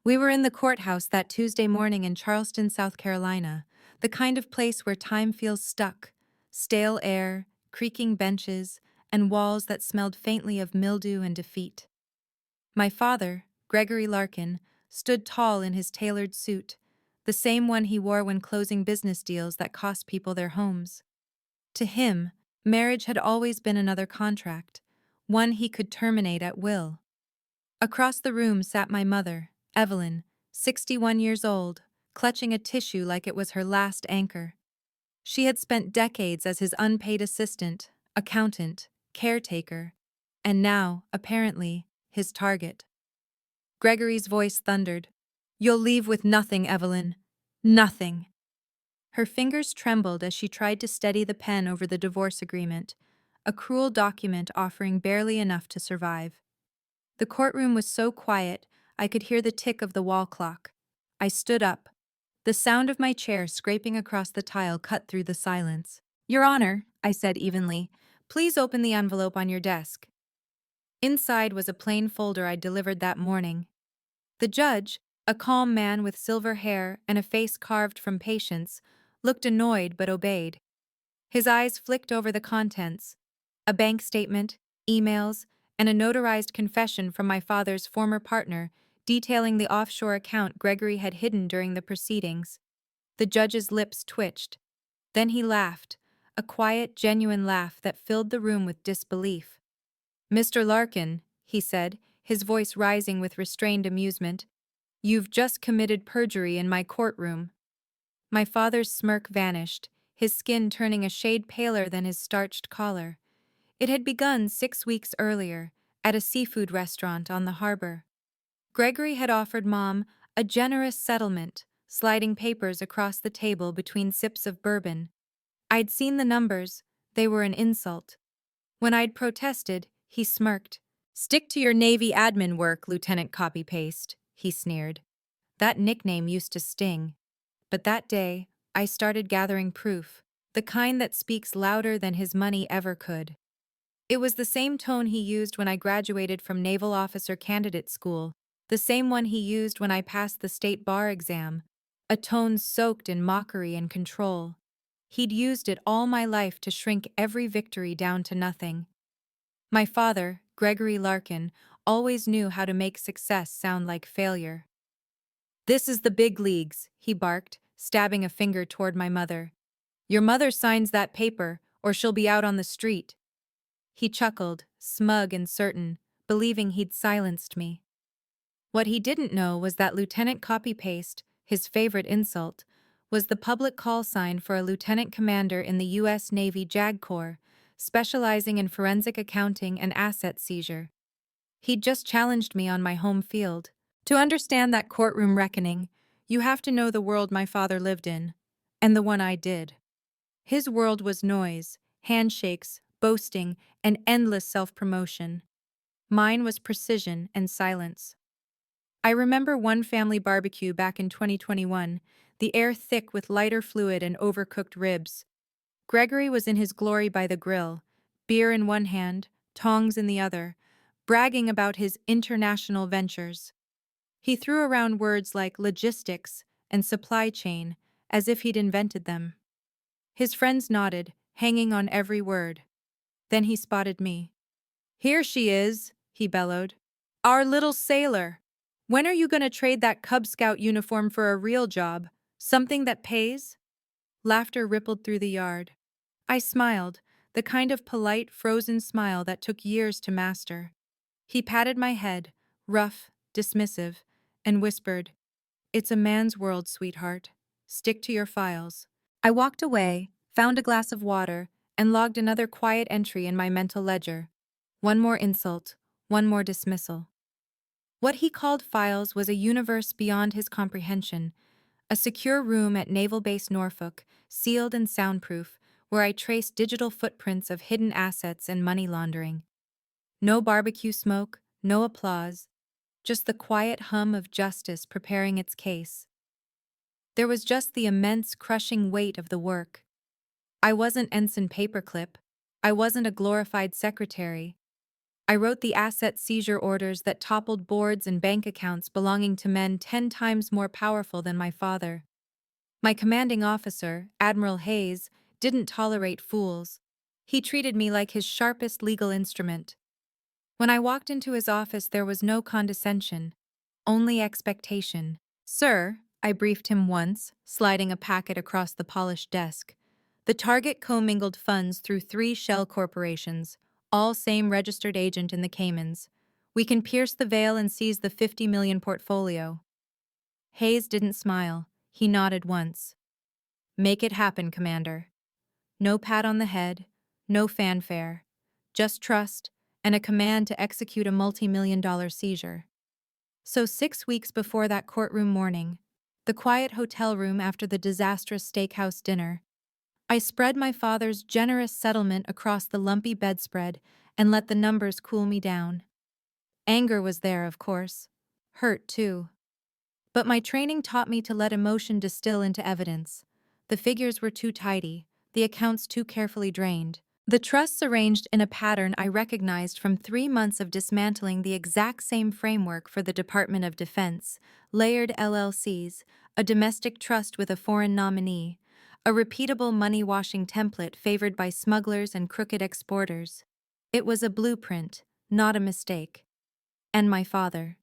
We were in the courthouse that Tuesday morning in Charleston, South Carolina, the kind of place where time feels stuck, stale air, creaking benches, and walls that smelled faintly of mildew and defeat. My father, Gregory Larkin, stood tall in his tailored suit, the same one he wore when closing business deals that cost people their homes. To him, marriage had always been another contract, one he could terminate at will. Across the room sat my mother, Evelyn, 61 years old, clutching a tissue like it was her last anchor. She had spent decades as his unpaid assistant, accountant, caretaker, and now, apparently, his target. Gregory's voice thundered. "You'll leave with nothing, Evelyn. Nothing." Her fingers trembled as she tried to steady the pen over the divorce agreement, a cruel document offering barely enough to survive. The courtroom was so quiet, I could hear the tick of the wall clock. I stood up. The sound of my chair scraping across the tile cut through the silence. "Your Honor," I said evenly, "please open the envelope on your desk." Inside was a plain folder I'd delivered that morning. The judge, a calm man with silver hair and a face carved from patience, looked annoyed but obeyed. His eyes flicked over the contents: a bank statement, emails, and a notarized confession from my father's former partner detailing the offshore account Gregory had hidden during the proceedings. The judge's lips twitched. Then he laughed, a quiet, genuine laugh that filled the room with disbelief. "Mr. Larkin," he said, his voice rising with restrained amusement, "you've just committed perjury in my courtroom." My father's smirk vanished, his skin turning a shade paler than his starched collar. It had begun 6 weeks earlier, at a seafood restaurant on the harbor. Gregory had offered Mom a generous settlement, sliding papers across the table between sips of bourbon. I'd seen the numbers, they were an insult. When I'd protested, he smirked. "Stick to your Navy admin work, Lieutenant Copy-Paste," he sneered. That nickname used to sting. But that day, I started gathering proof, the kind that speaks louder than his money ever could. It was the same tone he used when I graduated from Naval Officer Candidate School, the same one he used when I passed the state bar exam, a tone soaked in mockery and control. He'd used it all my life to shrink every victory down to nothing. My father, Gregory Larkin, always knew how to make success sound like failure. "This is the big leagues," he barked, stabbing a finger toward my mother. "Your mother signs that paper, or she'll be out on the street." He chuckled, smug and certain, believing he'd silenced me. What he didn't know was that Lieutenant Copy-Paste, his favorite insult, was the public call sign for a lieutenant commander in the U.S. Navy JAG Corps, specializing in forensic accounting and asset seizure. He'd just challenged me on my home field. To understand that courtroom reckoning, you have to know the world my father lived in, and the one I did. His world was noise, handshakes, boasting, and endless self-promotion. Mine was precision and silence. I remember one family barbecue back in 2021, the air thick with lighter fluid and overcooked ribs. Gregory was in his glory by the grill, beer in one hand, tongs in the other, bragging about his international ventures. He threw around words like logistics and supply chain as if he'd invented them. His friends nodded, hanging on every word. Then he spotted me. "Here she is," he bellowed. "Our little sailor. When are you going to trade that Cub Scout uniform for a real job? Something that pays?" Laughter rippled through the yard. I smiled, the kind of polite, frozen smile that took years to master. He patted my head, rough, dismissive, and whispered, "It's a man's world, sweetheart. Stick to your files." I walked away, found a glass of water, and logged another quiet entry in my mental ledger. One more insult, one more dismissal. What he called files was a universe beyond his comprehension, a secure room at Naval Base Norfolk, sealed and soundproof, where I traced digital footprints of hidden assets and money laundering. No barbecue smoke, no applause, just the quiet hum of justice preparing its case. There was just the immense, crushing weight of the work. I wasn't Ensign Paperclip. I wasn't a glorified secretary. I wrote the asset seizure orders that toppled boards and bank accounts belonging to men 10 times more powerful than my father. My commanding officer, Admiral Hayes, didn't tolerate fools. He treated me like his sharpest legal instrument. When I walked into his office, there was no condescension, only expectation. "Sir," I briefed him once, sliding a packet across the polished desk. "The target commingled funds through 3 shell corporations, all same registered agent in the Caymans. We can pierce the veil and seize the 50 million portfolio." Hayes didn't smile. He nodded once. "Make it happen, Commander." No pat on the head, no fanfare, just trust and a command to execute a multi-million-dollar seizure. So 6 weeks before that courtroom morning, the quiet hotel room after the disastrous steakhouse dinner, I spread my father's generous settlement across the lumpy bedspread and let the numbers cool me down. Anger was there, of course. Hurt, too. But my training taught me to let emotion distill into evidence. The figures were too tidy, the accounts too carefully drained. The trusts arranged in a pattern I recognized from 3 months of dismantling the exact same framework for the Department of Defense, layered LLCs, a domestic trust with a foreign nominee, a repeatable money-washing template favored by smugglers and crooked exporters. It was a blueprint, not a mistake. And my father.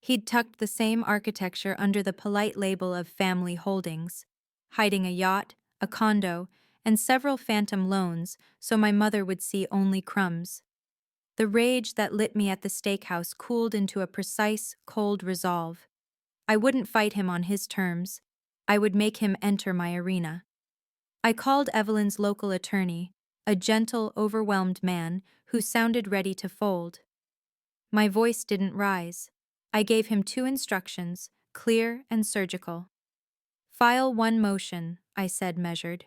He'd tucked the same architecture under the polite label of family holdings, hiding a yacht, a condo, and several phantom loans so my mother would see only crumbs. The rage that lit me at the steakhouse cooled into a precise, cold resolve. I wouldn't fight him on his terms. I would make him enter my arena. I called Evelyn's local attorney, a gentle, overwhelmed man who sounded ready to fold. My voice didn't rise. I gave him 2 instructions, clear and surgical. "File 1 motion," I said, measured.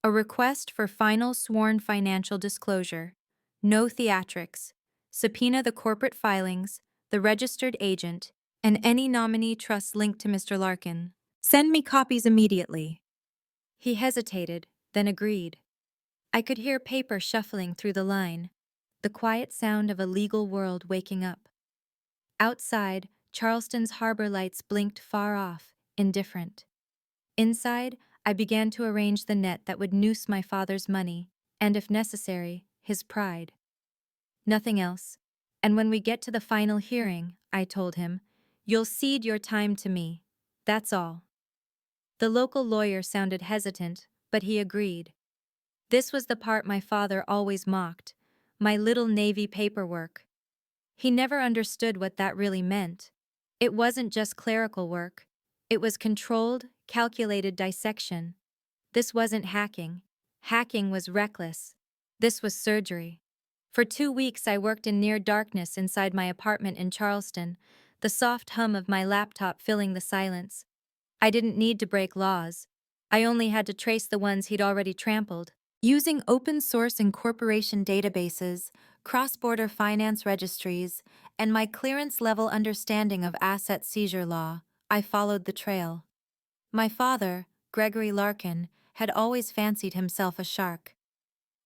"A request for final sworn financial disclosure. No theatrics. Subpoena the corporate filings, the registered agent, and any nominee trusts linked to Mr. Larkin. Send me copies immediately." He hesitated, then agreed. I could hear paper shuffling through the line, the quiet sound of a legal world waking up. Outside, Charleston's harbor lights blinked far off, indifferent. Inside, I began to arrange the net that would noose my father's money, and if necessary, his pride. Nothing else. "And when we get to the final hearing," I told him, "you'll cede your time to me. That's all." The local lawyer sounded hesitant, but he agreed. This was the part my father always mocked, my little Navy paperwork. He never understood what that really meant. It wasn't just clerical work. It was controlled, calculated dissection. This wasn't hacking. Hacking was reckless. This was surgery. For 2 weeks I worked in near darkness inside my apartment in Charleston, the soft hum of my laptop filling the silence. I didn't need to break laws. I only had to trace the ones he'd already trampled. Using open-source incorporation databases, cross-border finance registries, and my clearance-level understanding of asset seizure law, I followed the trail. My father, Gregory Larkin, had always fancied himself a shark.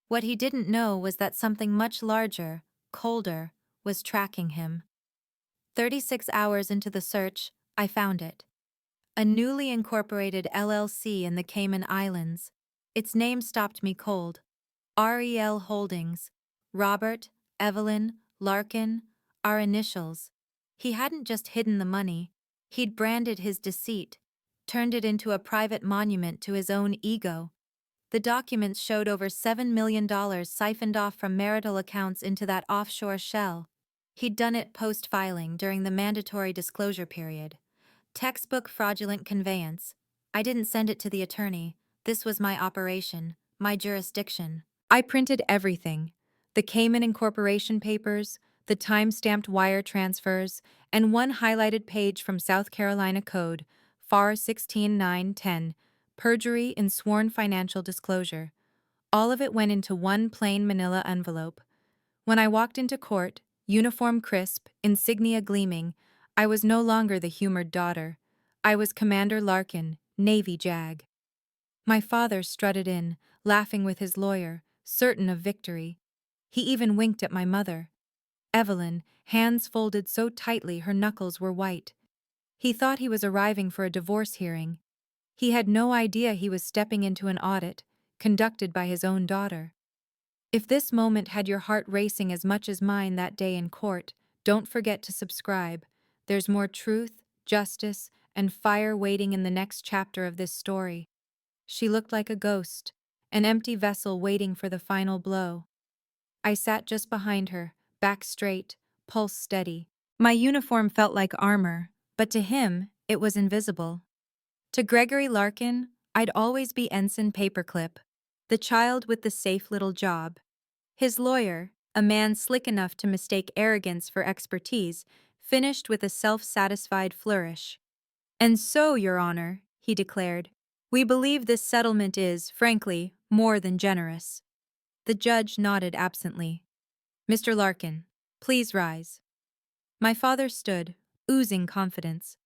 What he didn't know was that something much larger, colder, was tracking him. 36 hours into the search, I found it. A newly incorporated LLC in the Cayman Islands. Its name stopped me cold. REL Holdings. Robert, Evelyn, Larkin, our initials. He hadn't just hidden the money. He'd branded his deceit, turned it into a private monument to his own ego. The documents showed over $7 million siphoned off from marital accounts into that offshore shell. He'd done it post-filing during the mandatory disclosure period. Textbook fraudulent conveyance. I didn't send it to the attorney. This was my operation, my jurisdiction. I printed everything. The Cayman Incorporation papers, the time-stamped wire transfers, and one highlighted page from South Carolina Code, FAR 16910, perjury in sworn financial disclosure. All of it went into one plain manila envelope. When I walked into court, uniform crisp, insignia gleaming, I was no longer the humored daughter. I was Commander Larkin, Navy JAG. My father strutted in, laughing with his lawyer, certain of victory. He even winked at my mother. Evelyn, hands folded so tightly her knuckles were white. He thought he was arriving for a divorce hearing. He had no idea he was stepping into an audit, conducted by his own daughter. If this moment had your heart racing as much as mine that day in court, don't forget to subscribe. There's more truth, justice, and fire waiting in the next chapter of this story. She looked like a ghost, an empty vessel waiting for the final blow. I sat just behind her, back straight, pulse steady. My uniform felt like armor, but to him, it was invisible. To Gregory Larkin, I'd always be Ensign Paperclip, the child with the safe little job. His lawyer, a man slick enough to mistake arrogance for expertise, finished with a self-satisfied flourish. "And so, Your Honor," he declared, "we believe this settlement is, frankly, more than generous." The judge nodded absently. "Mr. Larkin, please rise." My father stood, oozing confidence.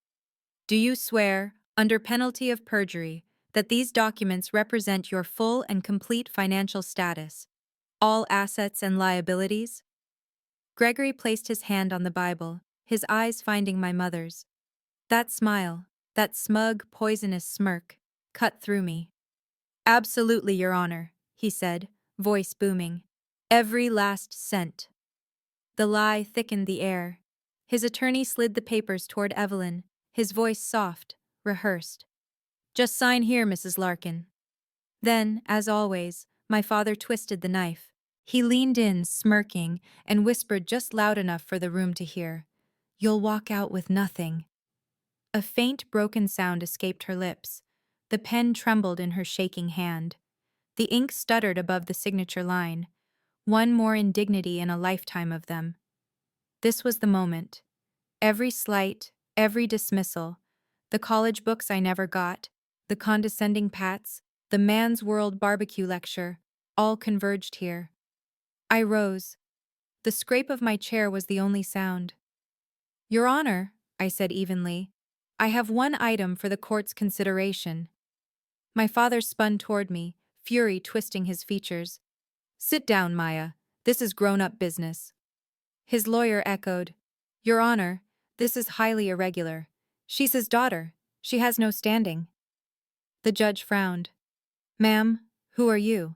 "Do you swear, under penalty of perjury, that these documents represent your full and complete financial status, all assets and liabilities?" Gregory placed his hand on the Bible, his eyes finding my mother's. That smile, that smug, poisonous smirk, cut through me. "Absolutely, Your Honor," he said, voice booming. "Every last cent." The lie thickened the air. His attorney slid the papers toward Evelyn, his voice soft, rehearsed. "Just sign here, Mrs. Larkin." Then, as always, my father twisted the knife. He leaned in, smirking, and whispered just loud enough for the room to hear, "You'll walk out with nothing." A faint, broken sound escaped her lips. The pen trembled in her shaking hand. The ink stuttered above the signature line. One more indignity in a lifetime of them. This was the moment. Every slight, every dismissal, the college books I never got, the condescending pats, the man's world barbecue lecture, all converged here. I rose. The scrape of my chair was the only sound. "Your Honor," I said evenly, "I have one item for the court's consideration." My father spun toward me, fury twisting his features. "Sit down, Maya. This is grown-up business." His lawyer echoed, "Your Honor, this is highly irregular. She's his daughter. She has no standing." The judge frowned. "Ma'am, who are you?"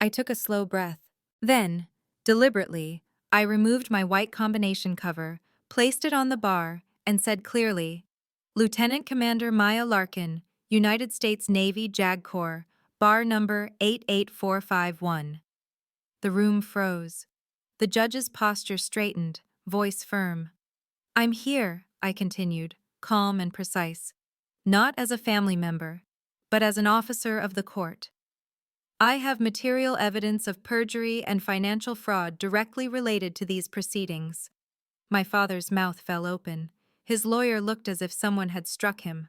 I took a slow breath. Then, deliberately, I removed my white combination cover, placed it on the bar, and said clearly, "Lieutenant Commander Maya Larkin, United States Navy JAG Corps, bar number 88451. The room froze. The judge's posture straightened, voice firm. "I'm here," I continued, calm and precise, "not as a family member, but as an officer of the court. I have material evidence of perjury and financial fraud directly related to these proceedings." My father's mouth fell open. His lawyer looked as if someone had struck him.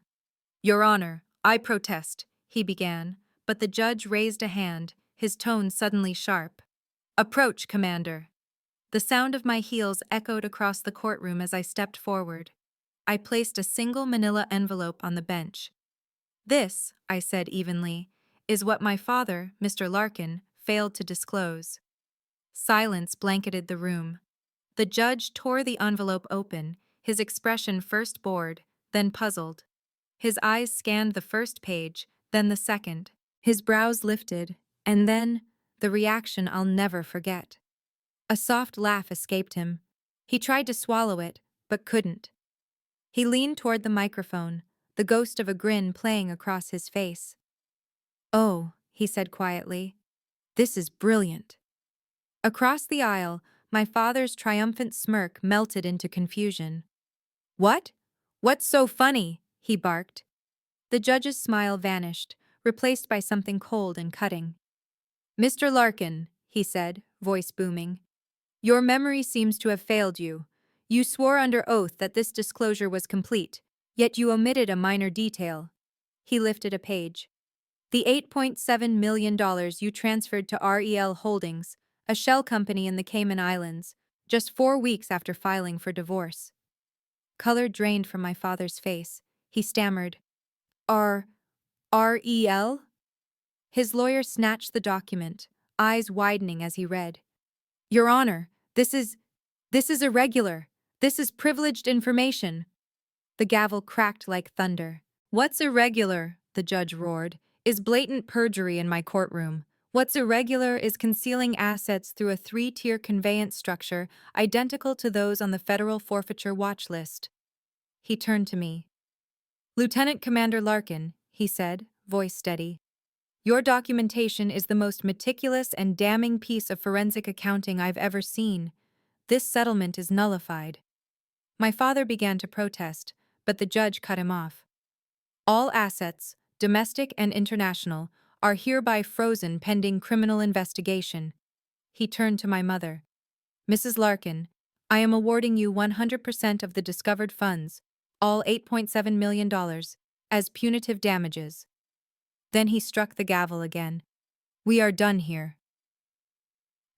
"Your Honor, I protest," he began, but the judge raised a hand, his tone suddenly sharp. "Approach, Commander." The sound of my heels echoed across the courtroom as I stepped forward. I placed a single manila envelope on the bench. "This," I said evenly, "is what my father, Mr. Larkin, failed to disclose." Silence blanketed the room. The judge tore the envelope open, his expression first bored, then puzzled. His eyes scanned the first page, then the second. His brows lifted, and then, the reaction I'll never forget. A soft laugh escaped him. He tried to swallow it, but couldn't. He leaned toward the microphone, the ghost of a grin playing across his face. "Oh," he said quietly, "this is brilliant." Across the aisle, my father's triumphant smirk melted into confusion. "What? What's so funny?" he barked. The judge's smile vanished, replaced by something cold and cutting. "Mr. Larkin," he said, voice booming, "your memory seems to have failed you. You swore under oath that this disclosure was complete, yet you omitted a minor detail." He lifted a page. "The $8.7 million you transferred to REL Holdings, a shell company in the Cayman Islands, just 4 weeks after filing for divorce." Color drained from my father's face. He stammered, "REL?" His lawyer snatched the document, eyes widening as he read. "Your Honor, this is..." This is irregular. This is privileged information. The gavel cracked like thunder. What's irregular, the judge roared, is blatant perjury in my courtroom. What's irregular is concealing assets through a three-tier conveyance structure identical to those on the federal forfeiture watch list. He turned to me. Lieutenant Commander Larkin, he said, voice steady. Your documentation is the most meticulous and damning piece of forensic accounting I've ever seen. This settlement is nullified. My father began to protest, but the judge cut him off. All assets, domestic and international, are hereby frozen pending criminal investigation. He turned to my mother. Mrs. Larkin, I am awarding you 100% of the discovered funds, all $8.7 million, as punitive damages. Then he struck the gavel again. We are done here.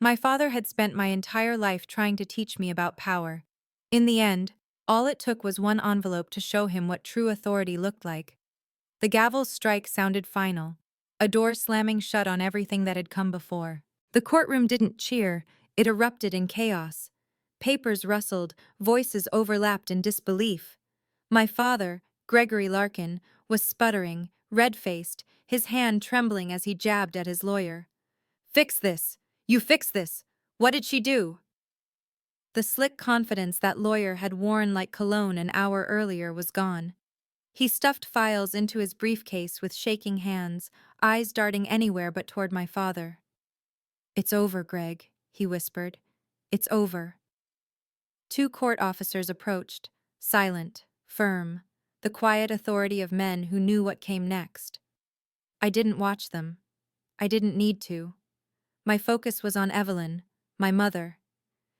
My father had spent my entire life trying to teach me about power. In the end, all it took was one envelope to show him what true authority looked like. The gavel's strike sounded final, a door slamming shut on everything that had come before. The courtroom didn't cheer, it erupted in chaos. Papers rustled, voices overlapped in disbelief. My father, Gregory Larkin, was sputtering, red-faced, his hand trembling as he jabbed at his lawyer. Fix this! You fix this! What did she do? The slick confidence that lawyer had worn like cologne an hour earlier was gone. He stuffed files into his briefcase with shaking hands, eyes darting anywhere but toward my father. It's over, Greg, he whispered. It's over. Two court officers approached, silent, firm, the quiet authority of men who knew what came next. I didn't watch them. I didn't need to. My focus was on Evelyn, my mother.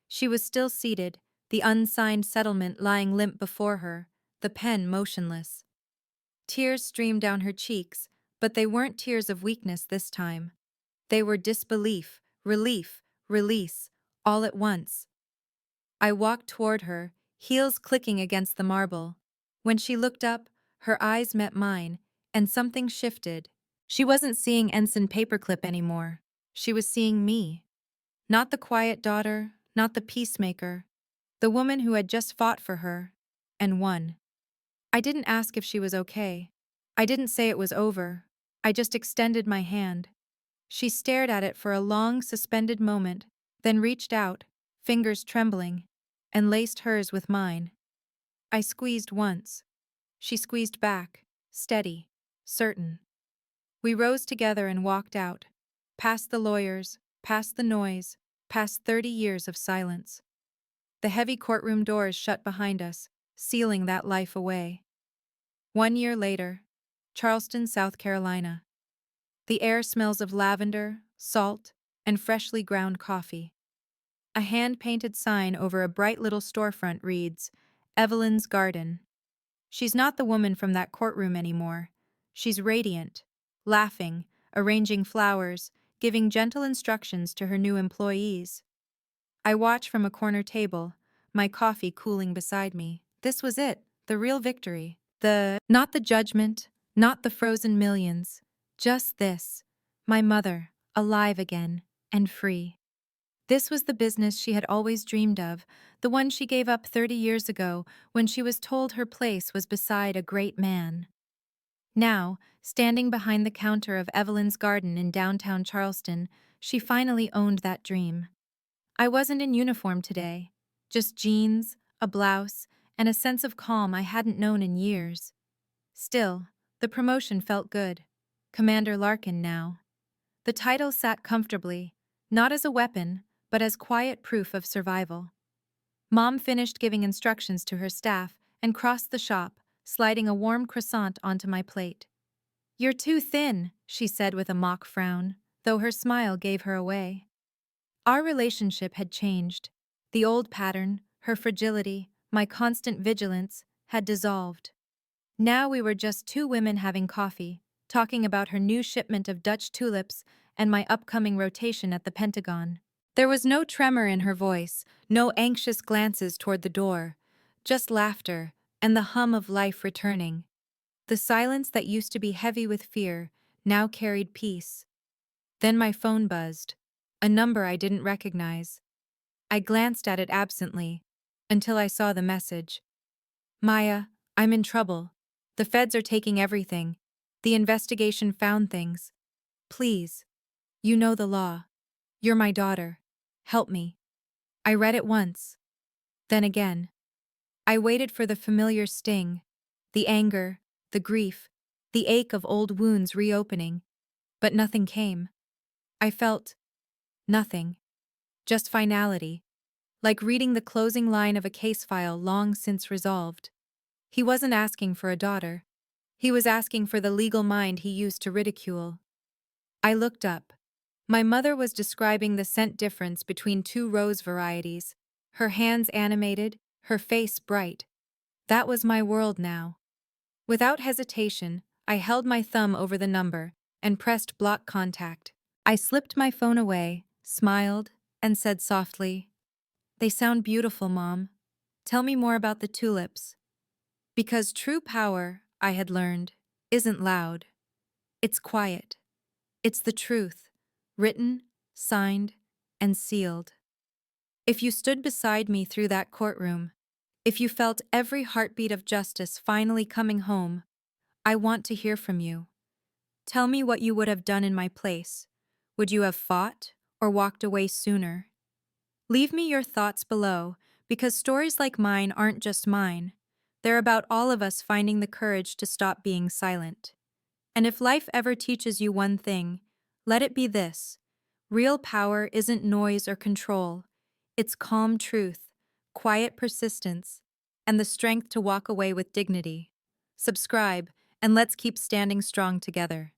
She was still seated, the unsigned settlement lying limp before her, the pen motionless. Tears streamed down her cheeks, but they weren't tears of weakness this time. They were disbelief, relief, release, all at once. I walked toward her, heels clicking against the marble. When she looked up, her eyes met mine, and something shifted. She wasn't seeing Ensign Paperclip anymore. She was seeing me. Not the quiet daughter, not the peacemaker. The woman who had just fought for her, and won. I didn't ask if she was okay. I didn't say it was over. I just extended my hand. She stared at it for a long, suspended moment, then reached out, fingers trembling, and laced hers with mine. I squeezed once. She squeezed back, steady, certain. We rose together and walked out, past the lawyers, past the noise, past 30 years of silence. The heavy courtroom doors shut behind us, sealing that life away. 1 year later, Charleston, South Carolina. The air smells of lavender, salt, and freshly ground coffee. A hand-painted sign over a bright little storefront reads, Evelyn's Garden. She's not the woman from that courtroom anymore. She's radiant, laughing, arranging flowers, giving gentle instructions to her new employees. I watch from a corner table, my coffee cooling beside me. This was it, the real victory. Not the judgment, not the frozen millions. Just this, my mother, alive again, and free. This was the business she had always dreamed of, the one she gave up 30 years ago when she was told her place was beside a great man. Now, standing behind the counter of Evelyn's Garden in downtown Charleston, she finally owned that dream. I wasn't in uniform today, just jeans, a blouse, and a sense of calm I hadn't known in years. Still, the promotion felt good. Commander Larkin now. The title sat comfortably, not as a weapon, but as quiet proof of survival. Mom finished giving instructions to her staff and crossed the shop, sliding a warm croissant onto my plate. You're too thin, she said with a mock frown, though her smile gave her away. Our relationship had changed. The old pattern, her fragility, my constant vigilance, had dissolved. Now we were just two women having coffee, talking about her new shipment of Dutch tulips and my upcoming rotation at the Pentagon. There was no tremor in her voice, no anxious glances toward the door, just laughter and the hum of life returning. The silence that used to be heavy with fear now carried peace. Then my phone buzzed, a number I didn't recognize. I glanced at it absently, until I saw the message. Maya, I'm in trouble. The feds are taking everything. The investigation found things. Please. You know the law. You're my daughter. Help me. I read it once. Then again. I waited for the familiar sting, the anger, the grief, the ache of old wounds reopening, but nothing came. I felt nothing, just finality, like reading the closing line of a case file long since resolved. He wasn't asking for a daughter. He was asking for the legal mind he used to ridicule. I looked up. My mother was describing the scent difference between two rose varieties, her hands animated, her face bright. That was my world now. Without hesitation, I held my thumb over the number and pressed block contact. I slipped my phone away, smiled, and said softly, "They sound beautiful, Mom. Tell me more about the tulips." Because true power, I had learned, isn't loud. It's quiet. It's the truth, written, signed, and sealed. If you stood beside me through that courtroom, if you felt every heartbeat of justice finally coming home, I want to hear from you. Tell me what you would have done in my place. Would you have fought or walked away sooner? Leave me your thoughts below, because stories like mine aren't just mine. They're about all of us finding the courage to stop being silent. And if life ever teaches you one thing, let it be this: real power isn't noise or control. It's calm truth, quiet persistence, and the strength to walk away with dignity. Subscribe, and let's keep standing strong together.